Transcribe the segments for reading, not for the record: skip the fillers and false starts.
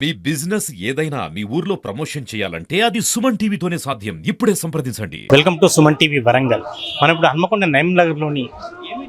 మీ business ఏదైనా మీ ఊర్లో promotion చేయాలంటే అది సుమన్ టీవీతోనే సాధ్యం. ఇప్పుడే సంప్రదించండి. Welcome to Suman TV Warangal. మనం ఇప్పుడు హన్మకొండ నైమ్నగర్లోని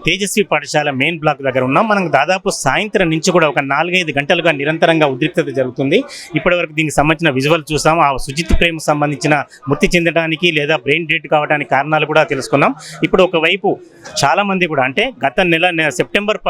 తేజస్వి పాఠశాల మెయిన్ బ్లాక్ దగ్గర ఉన్నాం. మనకు దాదాపు సాయంత్రం నుంచి కూడా ఒక 4-5 గంటలుగా నిరంతరంగా ఉద్రిక్తత జరుగుతుంది. ఇప్పటివరకు దీనికి సంబంధించిన విజువల్ చూసాం. ఆ సుజిత్ ప్రేమ్ సంబంధించిన మృతి చెందడానికి లేదా బ్రెయిన్ డెడ్ కావడానికి కారణాలు కూడా తెలుసుకున్నాం. ఇప్పుడు ఒకవైపు చాలామంది కూడా అంటే గత సెప్టెంబర్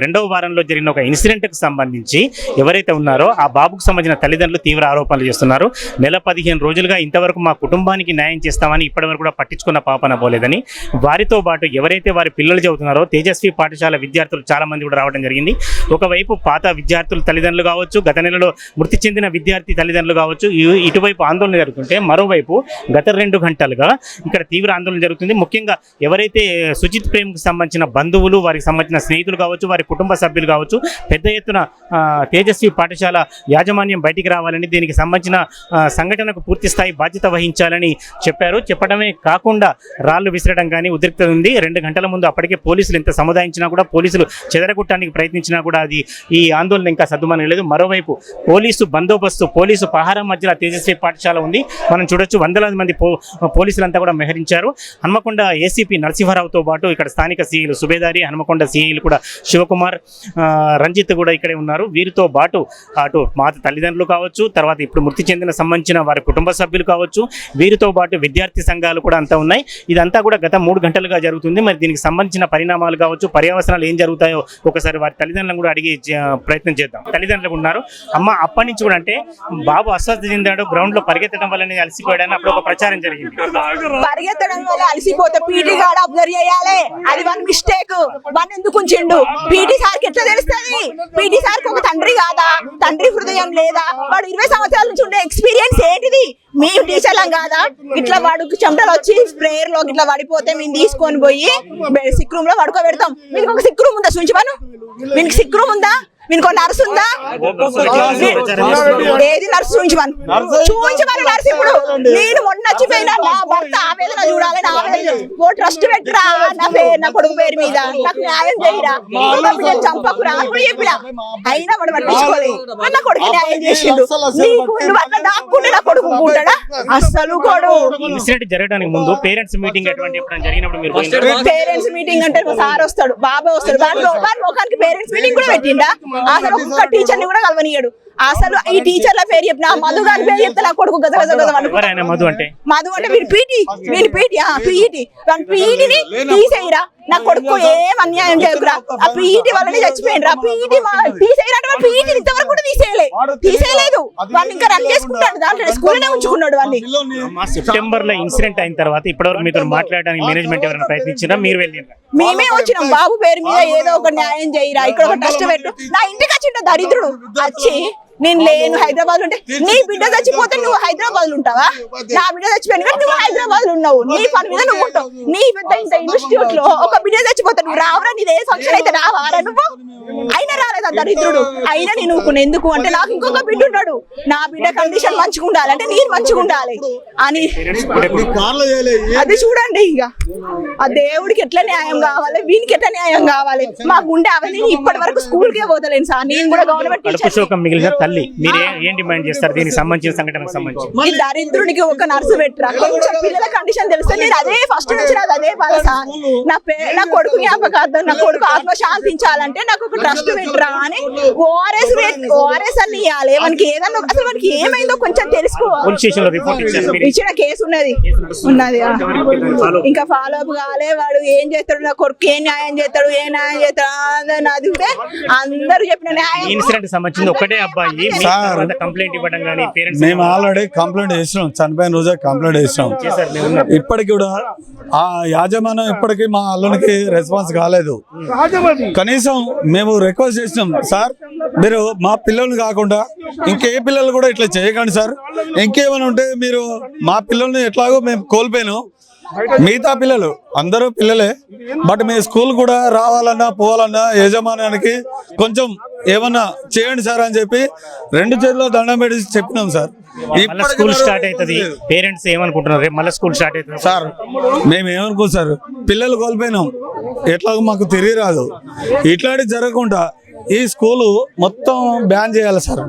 2వ వారంలో జరిగిన ఒక ఇన్సిడెంట్కి సంబంధించి ఎవరైతే ఉన్నారో ఆ బాబుకు సంబంధించిన తల్లిదండ్రులు తీవ్ర ఆరోపణలు చేస్తున్నారు. 15 రోజులుగా ఇంతవరకు మా కుటుంబానికి న్యాయం చేస్తామని ఇప్పటివరకు కూడా పట్టించుకున్న పాపన పోలేదని, వారితో పాటు ఎవరైతే వారి పిల్లలు చదువుతున్నారో తేజస్వి పాఠశాల విద్యార్థులు చాలా మంది కూడా రావడం జరిగింది. ఒకవైపు పాత విద్యార్థుల తల్లిదండ్రులు కావచ్చు, గత నెలలో మృతి చెందిన విద్యార్థి తల్లిదండ్రులు కావచ్చు, ఇటువైపు ఆందోళన జరుగుతుంటే మరోవైపు గత 2 గంటలుగా ఇక్కడ తీవ్ర ఆందోళన జరుగుతుంది. ముఖ్యంగా ఎవరైతే సుజిత్ ప్రేమ్కి సంబంధించిన బంధువులు, వారికి సంబంధించిన స్నేహితులు కావచ్చు, వారి కుటుంబ సభ్యులు కావచ్చు, పెద్ద ఎత్తున తేజస్వి పాఠశాల యాజమాన్యం బయటికి రావాలని, దీనికి సంబంధించిన సంఘటనకు పూర్తి స్థాయి బాధ్యత వహించాలని చెప్పడమే కాకుండా రాళ్లు విసరడం కానీ ఉద్రిక్తత ఉంది. 2 గంటల ముందు అప్పటికే పోలీసులు ఎంత సముదాయించినా కూడా, పోలీసులు చెదరగొట్టడానికి ప్రయత్నించినా కూడా అది ఈ ఆందోళన ఇంకా సద్దుమనలేదు. మరోవైపు పోలీసు బందోబస్తు, పోలీసు పహారం మధ్యలో తేజస్వి పాఠశాల ఉంది. మనం చూడొచ్చు, వందలాది మంది పోలీసులంతా కూడా మెహరించారు. హన్మకొండ ఏసీపీ నరసింహారావుతో పాటు ఇక్కడ స్థానిక సీఈలు సుబేదారి, హన్మకొండ సీఈలు కూడా శివకుమార్, రంజిత్ కూడా ఇక్కడే ఉన్నారు. వీరితో పాటు అటు మా తల్లిదండ్రులు కావచ్చు, తర్వాత ఇప్పుడు మృతి చెందిన సంబంధించిన వారి కుటుంబ సభ్యులు కావచ్చు, వీరితో పాటు విద్యార్థి సంఘాలు కూడా అంతా ఉన్నాయి. ఇదంతా కూడా గత 3 గంటలుగా జరుగుతుంది. మరి దీనికి సంబంధించిన పరిణామాలు కావచ్చు, పర్యవసనాలు ఏం జరుగుతాయో ఒకసారి వారి తల్లిదండ్రులను కూడా అడిగి ప్రయత్నం చేద్దాం. తల్లిదండ్రులు ఉన్నారు. అమ్మ, అప్పటి నుంచి కూడా అంటే బాబు అస్వస్థ చెందాడు, గ్రౌండ్ లో పరిగెత్తడం వల్ల అలసిపోయాడని అప్పుడు ఒక ప్రచారం జరిగింది. పరిగెత్తడం వల్ల అలసిపోతే పీటీ గార్డ్ అబ్జర్వ్ చేయాలి. అది వన్ మిస్టేక్. వన్ ఎందుకు ఉంచిండు? పీటీ సార్కి ఎట్లా తెలుస్తుంది? పీటీ సార్కి ఒక తండ్రి కాదా? తండ్రి హృదయం లేదా? వాడు 20 సంవత్సరాల నుంచి ఉండే ఎక్స్పీరియన్స్ ఏంటిది? మేము టీచర్లం కాదా? ఇట్లా వాడికి చెమటలు వచ్చి స్ప్రేయర్ లో ఇట్లా పడిపోతే మేము తీసుకొని పోయి సిక్ రూమ్ లో పడుకోబెడతాం. మీకు ఒక సిక్ రూమ్ ఉందా? చూంచమను. మీకు సిక్ రూమ్ ఉందా? మీకు నర్సు ఉందా? ఏది నర్సు? చూపించమని నర్సు. ఇప్పుడు నేను మొన్న వచ్చిపోయినా నా భర్త ఆవేదన చూడాలి. నా ఆవేదన ఓ ట్రస్ట్ పెట్టరా నా కొడుకు పేరు మీద, నాకు న్యాయం చేయరా, నేను చంపకురా అని చెప్పిన. అయినా వాడు పట్టించుకోలేదు. నా కొడుకు న్యాయం చేసిండు. నువ్వు అట్లా దాక్కుంటే నా కొడుకు ఉంటాడా? అస్సలు కొడుకు. ఇన్సిడెంట్ జరగడానికి ముందు పేరెంట్స్ మీటింగ్ జరిగినప్పుడు పేరెంట్స్ మీటింగ్ అంటే సార్ వస్తాడు, బాబాయ్ వస్తాడు. దాంట్లో ఒకరికి పేరెంట్స్ మీటింగ్ కూడా పెట్టిండా? అసలు ఒక్క టీచర్ ని కూడా కలవనీయడు. అసలు ఈ టీచర్ల పేరు చెప్పిన మధు గారి పేరు చెప్తే నా కొడుకు గద మధు అంటే వీడి పీటీని తీసేయరా. నా కొడుకు ఏం అన్యాయం చేయకురా. ఆ పీటీ వల్లనే చచ్చిపోయిండ్రు. ఆ పీటీ తీసేయరా అంటే పీటీ ఇంతవరకు కూడా తీసేయలేదు. వాడిని ఇంకా రన్ చేసుకుంటాడు, దాంట్లో స్కూల్నే ఉంచుకున్నాడు వాడిని. సెప్టెంబర్ లో ఇన్సిడెంట్ అయిన తర్వాత ఇప్పటివరకు మీతో మాట్లాడడానికి మేనేజ్మెంట్ ఎవరైనా ప్రయత్నించినా? మీరు వెళ్ళిన మేమే వచ్చినాం. బాబు పేరు మీద ఏదో ఒక న్యాయం చేయరా, ఇక్కడ ఒక ట్రస్ట్ పెట్టు. నా ఇంటికి వచ్చిండు దరిద్రుడు వచ్చి, నేను లేను హైదరాబాద్ ఉంటే, నీ బిడ్డ చచ్చిపోతే నువ్వు హైదరాబాద్ ఉంటావా? నా బిడ్డ చచ్చిపోయింది కానీ నువ్వు హైదరాబాద్ ఉన్నావు. నీ పని మీద నువ్వు ఉంటావు. నీ పెద్ద ఇంత ఇన్స్టిట్యూట్ లో ఒక బిడ్డ చచ్చిపోతే నువ్వు రావరా? నీది ఏ ఫంక్షన్ అయితే రావారా నువ్వు? అయినా రాలేదా దరిద్రుడు? అయినా నేను ఎందుకు అంటే నాకు ఇంకొక బిడ్డ ఉన్నాడు, నా బిడ్డ కండిషన్ మంచిగా ఉండాలి అంటే నేను మంచిగా ఉండాలి అని. అది చూడండి, ఇక ఆ దేవుడికి ఎట్లా న్యాయం కావాలి, వీనికి ఎట్లా న్యాయం కావాలి. మా గుండె అవన్నీ ఇప్పటి వరకు స్కూల్ కే పోతలేను సార్. నేను కూడా గవర్నమెంట్ టీచర్. తల్లి, మీరు ఏం డిమాండ్ చేస్తారు దీనికి సంబంధించిన సంఘటనకు సంబంధించి? ఈ దరిద్రునికి ఒక నర్సు పెట్టరా. కొంచెం పిల్లల కండిషన్ తెలిస్తే నేను అదే ఫస్ట్ నుంచి నాకు అదే బాధ సార్. నా కొడుకు జ్ఞాపకార్థం, నా కొడుకు ఆత్మశాంతించాలంటే నాకు ఒక ట్రస్ట్ పెట్టరా అని ఓఆర్ఎస్ అని ఇవ్వాలి. మనకి ఏదన్నా అసలు మనకి ఏమైందో కొంచెం తెలుసుకోవాలి. ఇచ్చిన కేసు ఉన్నది. ఇంకా ఫాలో అప్ కాలే. వాడు ఏం చేస్తాడు, నా కొడుకు ఏం న్యాయం చేస్తాడు, ఏ న్యాయం చేస్తాడు నాది ఉంటే అందరూ చెప్పిన న్యాయం. ఇన్సిడెంట్ సంబంధించి ఒకటే అబ్బాయి కంప్లైంట్ ఇవ్వడం కానీ పేరెంట్స్ మేము ఆల్రెడీ కంప్లైంట్ చేసినాం. చనిపోయిన రోజే కంప్లైంట్ చేసినాం. ఇప్పటికి కూడా ఆ యాజమాన్యం ఇప్పటికీ మా అల్లునికి రెస్పాన్స్ కాలేదు. కనీసం మేము రిక్వెస్ట్ చేసినాం, సార్ మీరు మా పిల్లల్ని కాకుండా ఇంకే పిల్లలు కూడా ఇట్లా చేయకండి సార్. ఇంకేమైనా ఉంటే మీరు మా పిల్లల్ని ఎట్లాగో మేము కోల్పోయాను, మిగతా పిల్లలు అందరూ పిల్లలే, బట్ మీ స్కూల్ కూడా రావాలన్నా పోవాలన్నా యజమానానికి కొంచెం ఏమన్నా చేయండి సార్ అని చెప్పి 2 చేతుల్లో దండం పెట్టి చెప్పినాం సార్. స్కూల్ స్టార్ట్ అవుతుంది, పేరెంట్స్ ఏమనుకుంటున్నారు రేపు మళ్ళీ స్కూల్ స్టార్ట్ అవుతుంది సార్? మేము ఏమనుకో సార్, పిల్లలు కోల్పోయినాం, ఎట్లాగో మాకు తిరిగి రాదు. ఇట్లాంటివి జరగకుండా ఈ స్కూలు మొత్తం బ్యాన్ చేయాలి సార్,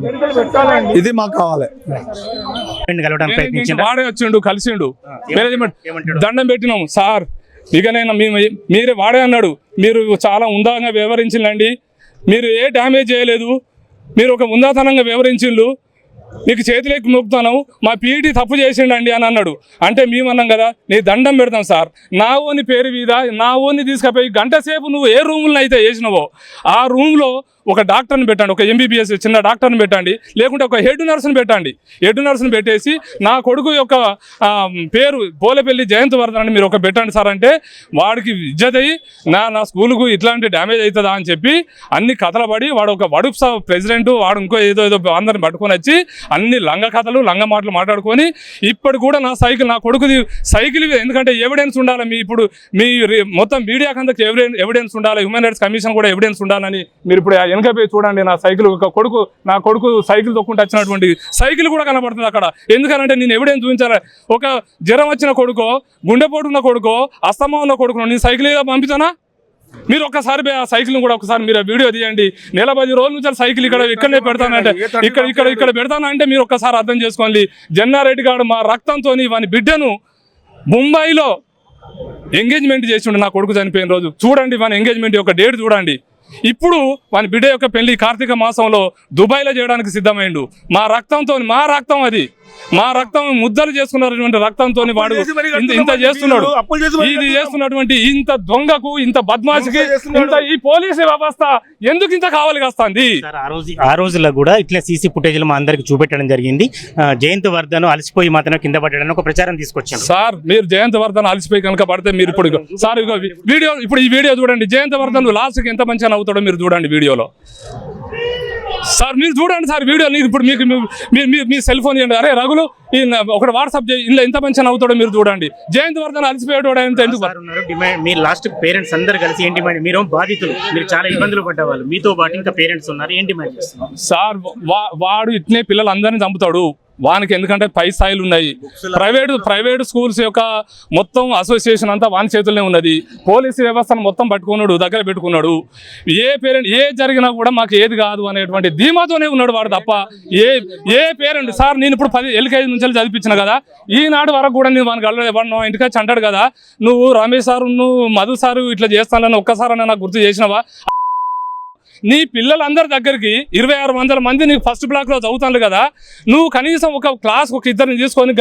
ఇది మాకు కావాలి. కలవడానికి ప్రయత్నించింది, వాడే వచ్చిండు కలిసిండు, దండం పెట్టినాం సార్. ఇక నేను మీరే వాడే అన్నాడు, మీరు చాలా ఉందాగా వ్యవహరించిండండి, మీరు ఏ డ్యామేజ్ చేయలేదు, మీరు ఒక ఉందాతనంగా వ్యవహరించిండు, నీకు చేతులెక్కి మొక్కుతాను, మా పీఈటీ తప్పు చేసిండండి అని అన్నాడు. అంటే మేమన్నాం కదా, నీ దండం పెడతాం సార్, నా ఓని పేరు మీద నా ఓన్ని తీసుకుపోయి గంట సేపు నువ్వు ఏ రూమ్లో అయితే వేసినావో ఆ రూమ్లో ఒక డాక్టర్ని పెట్టండి, ఒక ఎంబీబీఎస్ చిన్న డాక్టర్ని పెట్టండి, లేకుంటే ఒక హెడ్ నర్స్ని పెట్టండి. హెడ్ నర్స్ని పెట్టేసి నా కొడుకు యొక్క పేరు పోలేపల్లి జయంతవర్ధన్ అని మీరు ఒక పెట్టండి సార్ అంటే, వాడికి ఇజ్జత్ అయ్యి నా స్కూల్కు ఇట్లాంటి డ్యామేజ్ అవుతుందా అని చెప్పి అన్ని కథలు పడి వాడు ఒక వడుపు ప్రెసిడెంట్, వాడు ఇంకో ఏదో అందరిని పట్టుకొని వచ్చి అన్ని లంగ కథలు లంగ మాటలు మాట్లాడుకొని ఇప్పుడు కూడా నా కొడుకుది సైకిల్, ఎందుకంటే ఎవిడెన్స్ ఉండాలి, ఇప్పుడు మీ మొత్తం మీడియాకి అందరికి ఎవిడెన్స్ ఉండాలి, హ్యూమన్ రైట్స్ కమిషన్ కూడా ఎవిడెన్స్ ఉండాలని మీరు ఇప్పుడు వెనకపోయి చూడండి. నా కొడుకు సైకిల్ తొక్కుంటూ వచ్చినటువంటి సైకిల్ కూడా కనబడుతుంది అక్కడ. ఎందుకంటే నేను ఎవిడెన్స్ చూపించాలి. ఒక జ్వరం వచ్చిన కొడుకో, గుండెపోటు ఉన్న కొడుకో, అస్తమా ఉన్న కొడుకు నేను సైకిల్ ఏదో పంపిస్తానా? మీరు ఒక్కసారి ఆ సైకిల్ని కూడా ఒకసారి మీరు వీడియో తీయండి. 10 రోజుల నుంచి సైకిల్ ఇక్కడనే పెడతానంటే ఇక్కడ పెడతానంటే మీరు ఒక్కసారి అర్థం చేసుకోండి. జన్నారెడ్డి గారు మా రక్తంతో వాని బిడ్డను ముంబైలో ఎంగేజ్మెంట్ చేసిండు. నా కొడుకు చనిపోయిన రోజు చూడండి, వాని ఎంగేజ్మెంట్ యొక్క డేట్ చూడండి. ఇప్పుడు వాని బిడ్డ యొక్క పెళ్లి కార్తీక మాసంలో దుబాయ్లో చేయడానికి సిద్ధమైండు. మా రక్తం అది, మా రక్తం ముద్దలు చేసుకున్నటువంటి రక్తంతో వాడు ఇంత చేస్తున్నాడు. ఇది చేస్తున్నటువంటి ఇంత దొంగకు, ఇంత బద్మాషికి, ఇంత ఈ పోలీసు వ్యవస్థ ఎందుకు ఇంత కావాలి కాస్తుంది? ఆ రోజుల్లో కూడా ఇట్లా సీసీ ఫుటేజ్లు మా అందరికి చూపెట్టడం జరిగింది. జయంతవర్ధన్ అలసిపోయి మాత్రం కింద పడ్డాడని ఒక ప్రచారం తీసుకొచ్చాను సార్. మీరు జయంతవర్ధన్ అలసిపోయి కనుక పడితే మీరు ఇప్పుడు సార్ వీడియో, ఇప్పుడు ఈ వీడియో చూడండి. జయంతవర్ధన్ లాస్ట్కి ఎంత మంచిగా అవుతాడో మీరు చూడండి వీడియోలో. సార్ మీరు చూడండి సార్ వీడియో. ఇప్పుడు మీకు మీ సెల్ ఫోన్ ఇవ్వండి. అరే రఘులు ఒకటి వాట్సాప్ చేయి, ఇలా ఎంత మంచిగా అవుతాడో మీరు చూడండి. జయంతవర్ధన్ అలసిపోయాడు ఎందుకు? మీరు లాస్ట్ పేరెంట్స్ అందరు కలిసి ఏంటి మీరు బాధితులు, మీరు చాలా ఇబ్బందులు పడ్డవాళ్ళు, మీతో పాటు ఇంకా పేరెంట్స్ ఉన్నారు, ఏంటి సార్? వాడు ఇట్నే పిల్లలందరినీ చంపుతాడు. వానికి ఎందుకంటే పై స్థాయిలు ఉన్నాయి. ప్రైవేట్ స్కూల్స్ యొక్క మొత్తం అసోసియేషన్ అంతా వాని చేతుల్లోనే ఉన్నది. పోలీసు వ్యవస్థను మొత్తం పట్టుకున్నాడు, దగ్గర పెట్టుకున్నాడు. ఏ పేరెంట్ ఏ జరిగినా కూడా మాకు ఏది కాదు అనేటువంటి ధీమాతోనే ఉన్నాడు వాడు తప్ప ఏ పేరెంట్. సార్ నేను ఇప్పుడు 10 LKG నుంచి చదివించిన కదా, ఈనాడు వరకు కూడా నేను వానికి అల్లవాడినా ఇంటికి వచ్చి అంటాడు కదా, నువ్వు రమేష్ సారు నువ్వు మధు సారు ఇట్లా చేస్తానని ఒక్కసారి నాకు గుర్తు చేసినవా? నీ పిల్లలందరి దగ్గరికి 2600 మంది నీకు ఫస్ట్ బ్లాక్లో చదువుతాను కదా, నువ్వు కనీసం ఒక క్లాస్ ఒక ఇద్దరిని తీసుకొని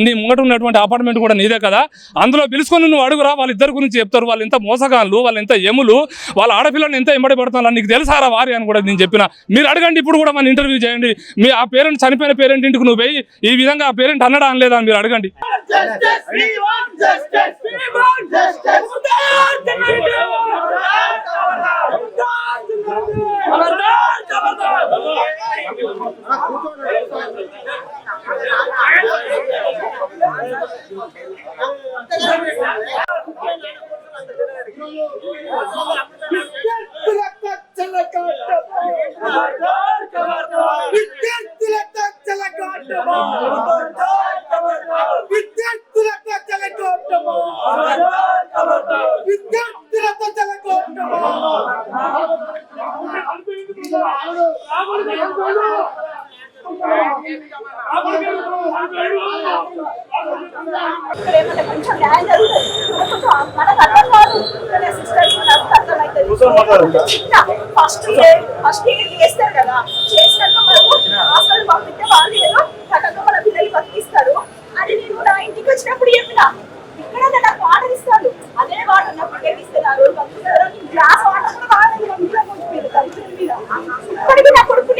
నీ ముంగట ఉన్నటువంటి అపార్ట్మెంట్ కూడా నీదే కదా, అందులో పిలుచుకొని నువ్వు అడుగురా. వాళ్ళిద్దరి గురించి చెప్తారు, వాళ్ళు ఎంత మోసగాళ్ళు, వాళ్ళు ఎంత ఎములు, వాళ్ళ ఆడపిల్లలు ఎంత ఎంబడి పడుతున్నారు నీకు తెలుసారా వారి అని కూడా నేను చెప్పిన. మీరు అడగండి, ఇప్పుడు కూడా మన ఇంటర్వ్యూ చేయండి. మీ ఆ పేరెంట్ చనిపోయిన పేరెంట్ ఇంటికి నువ్వు పోయి ఈ విధంగా ఆ పేరెంట్ అన్నడా అనలేదా అని మీరు అడగండి. ఫస్ట్ చేస్తారు కదా, చేసినాక మనకు హాస్టల్ పంపిస్తే వాళ్ళు ఏదో రకంగా మన పిల్లలు బతికిస్తారు అని నేను నా ఇంటికి వచ్చినప్పుడు చెప్పిన. ఇక్కడ నాకు వాటర్ ఇస్తాడు, అదే వాటర్ నాకు ఇస్తున్నారు, గ్లాస్ వాటర్ కూడా వాడలేదు. ఇప్పటికీ నా కొడుకు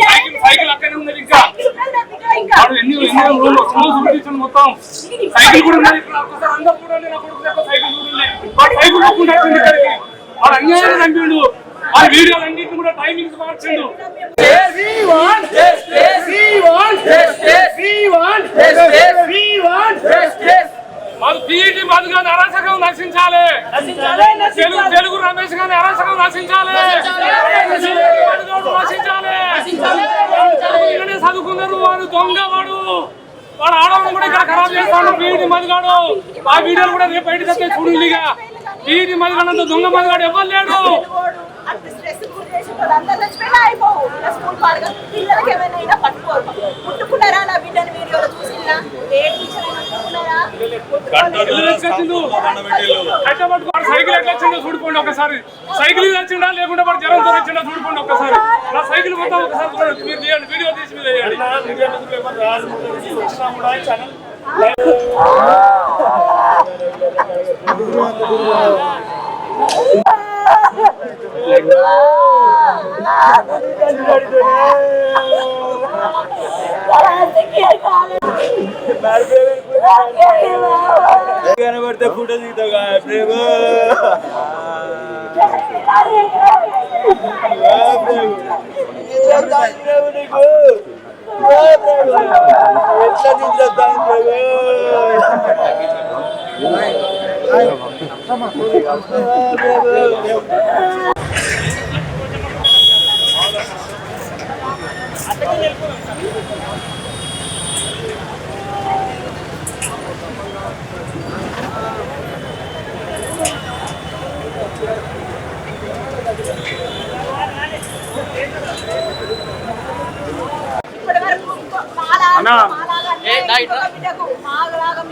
వీడియోలన్నింటినీ కూడా టైమింగ్స్ మార్చండు. మధు గాని అరాచకం నశించాలి, తెలుగు రమేష్ గాని అరాచకం నశించాలి, చదువుకున్నారు. వాడు దొంగ, వాడు ఆడవాళ్ళని కూడా ఇక్కడ ఖరాబ్ చేస్తాడు. మధుగాడు ఆ వీడియోలు కూడా రేపు బయటకు వస్తే చూడండిగా. వీటి మదిగానంత దొంగ మదిగాడు ఎవరు లేడు. అట్లా స్ట్రెస్ గురి చేసి అంతా చచ్చిపోయినా అయిపోవు. ఇలా స్కూల్ పాడుగా పిల్లలకి ఏమైనా అయినా పట్టుకోరు. ముట్టుకున్నారా నా బిడ్డని వీడియోలో చూసినా? ఏ టీచర్ అయినా ముట్టుకున్నారా? సైకిల్ ఎట్లా వచ్చిందో చూడుకోండి ఒకసారి. సైకిల్ వచ్చిందా లేకుంటే వాడు జ్వరంతో వచ్చిందా చూడుకోండి ఒకసారి. నా సైకిల్ మొత్తం ఒకసారి మీరు తీయండి, వీడియో తీసి మీరు వేయండి. కనబడితే ఫోటో దిగుతావుగా ప్రేమ ఇప్పటి వరకు మాలాగా బిడ్డకు మాలాగా